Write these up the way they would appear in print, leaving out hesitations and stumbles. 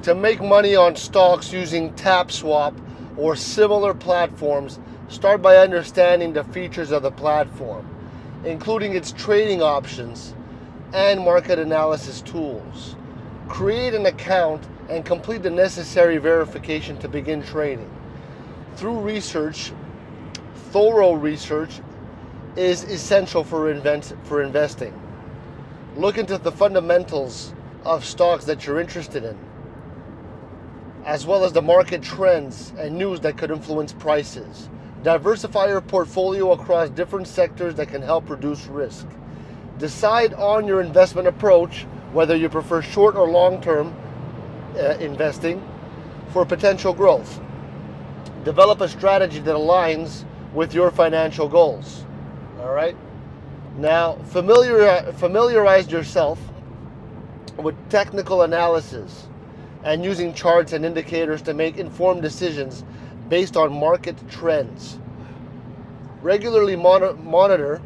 To make money on stocks using TapSwap or similar platforms, start by understanding the features of the platform, including its trading options and market analysis tools. Create an account and complete the necessary verification to begin trading. Through research, thorough research is essential for investing. Look into the fundamentals of stocks that you're interested in, as well as the market trends and news that could influence prices. Diversify your portfolio across different sectors that can help reduce risk. Decide on your investment approach, whether you prefer short or long-term investing for potential growth. Develop a strategy that aligns with your financial goals. All right? Now, familiarize yourself with technical analysis and using charts and indicators to make informed decisions based on market trends. Regularly monitor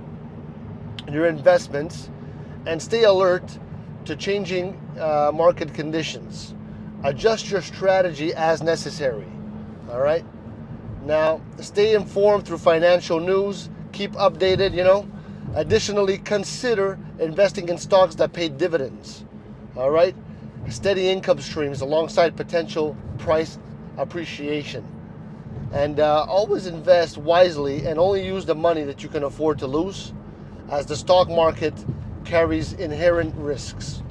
your investments and stay alert to changing market conditions. Adjust your strategy as necessary. All right? Now, stay informed through financial news. Keep updated, Additionally, consider investing in stocks that pay dividends. All right? Steady income streams alongside potential price appreciation. And always invest wisely and only use the money that you can afford to lose, as the stock market carries inherent risks.